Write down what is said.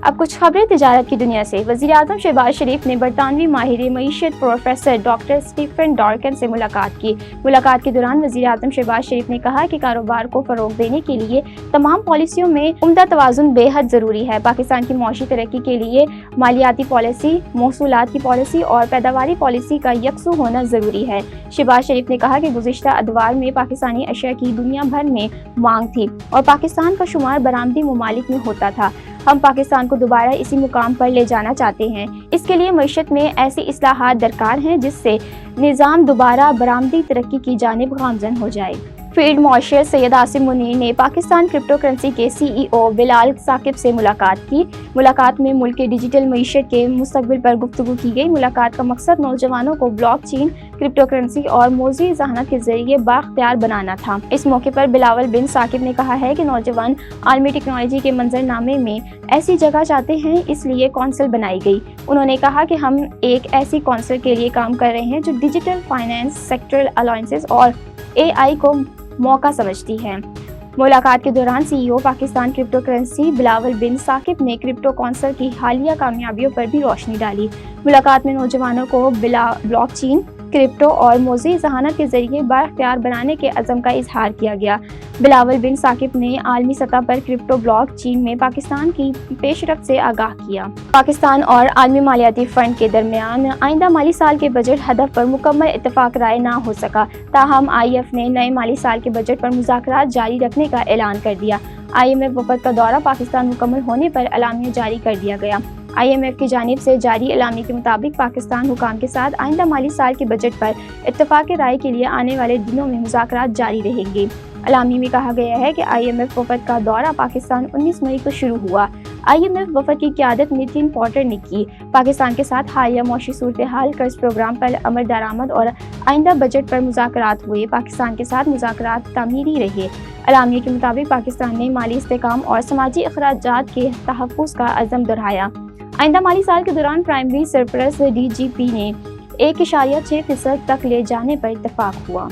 اب کچھ خبریں تجارت کی دنیا سے۔ وزیر اعظم شہباز شریف نے برطانوی ماہر معیشت پروفیسر ڈاکٹر اسٹیفن ڈارکن سے ملاقات کی۔ ملاقات کے دوران وزیر اعظم شہباز شریف نے کہا کہ کاروبار کو فروغ دینے کے لیے تمام پالیسیوں میں عمدہ توازن بے حد ضروری ہے۔ پاکستان کی معاشی ترقی کے لیے مالیاتی پالیسی، موصولات کی پالیسی اور پیداواری پالیسی کا یکساں ہونا ضروری ہے۔ شہباز شریف نے کہا کہ گزشتہ ادوار میں پاکستانی اشیاء کی دنیا بھر میں مانگ تھی اور پاکستان کا شمار برآمدی ممالک میں ہوتا تھا۔ ہم پاکستان کو دوبارہ اسی مقام پر لے جانا چاہتے ہیں۔ اس کے لیے معیشت میں ایسی اصلاحات درکار ہیں جس سے نظام دوبارہ برآمدی ترقی کی جانب گامزن ہو جائے۔ فیلڈ مارشل سید عاصم منیر نے پاکستان کرپٹو کرنسی کے سی ای او بلال ثاقب سے ملاقات کی۔ ملاقات میں ملک کے ڈیجیٹل معیشت کے مستقبل پر گفتگو کی گئی۔ ملاقات کا مقصد نوجوانوں کو بلاک چین، کرپٹو کرنسی اور موضوعی ذہانت کے ذریعے بااختیار بنانا تھا۔ اس موقع پر بلاول بن ثاقب نے کہا ہے کہ نوجوان عالمی ٹیکنالوجی کے منظرنامے میں ایسی جگہ چاہتے ہیں، اس لیے کونسل بنائی گئی۔ انہوں نے کہا کہ ہم ایک ایسی کونسل کے لیے کام کر رہے ہیں جو ڈیجیٹل فائنانس، سیکٹرل الائنسز اور اے آئی کو موقع سمجھتی ہے۔ ملاقات کے دوران سی ای او پاکستان کرپٹو کرنسی بلاول بن ثاقب نے کرپٹو کونسل کی حالیہ کامیابیوں پر بھی روشنی ڈالی۔ ملاقات میں نوجوانوں کو بلاک چین، کرپٹو اور موضوعی ذہانت کے ذریعے بااختیار بنانے کے عزم کا اظہار کیا گیا۔ بلاول بن ثاقب نے عالمی سطح پر کرپٹو بلاک چین میں پاکستان کی پیش رفت سے آگاہ کیا۔ پاکستان اور عالمی مالیاتی فنڈ کے درمیان آئندہ مالی سال کے بجٹ ہدف پر مکمل اتفاق رائے نہ ہو سکا، تاہم آئی ایف نے نئے مالی سال کے بجٹ پر مذاکرات جاری رکھنے کا اعلان کر دیا۔ آئی ایم ایف وفد کا دورہ پاکستان مکمل ہونے پر اعلامیہ جاری کر دیا گیا۔ آئی ایم ایف کی جانب سے جاری اعلامیہ کے مطابق پاکستان حکام کے ساتھ آئندہ مالی سال کے بجٹ پر اتفاق رائے کے لیے آنے والے دنوں میں مذاکرات جاری رہیں گے۔ اعلامیہ میں کہا گیا ہے کہ آئی ایم ایف وفد کا دورہ پاکستان 19 مئی کو شروع ہوا۔ آئی ایم ایف وفد کی قیادت نتن پورٹر نے کی۔ پاکستان کے ساتھ حالیہ معاشی صورتحال، قرض پروگرام پر عمل درآمد اور آئندہ بجٹ پر مذاکرات ہوئے۔ پاکستان کے ساتھ مذاکرات تعمیری رہے۔ اعلامیہ کے مطابق پاکستان نے مالی استحکام اور سماجی اخراجات کے تحفظ کا عزم دہرایا۔ آئندہ مالی سال کے دوران پرائمری سرپلس ڈی جی پی نے 1.6% تک لے جانے پر اتفاق ہوا۔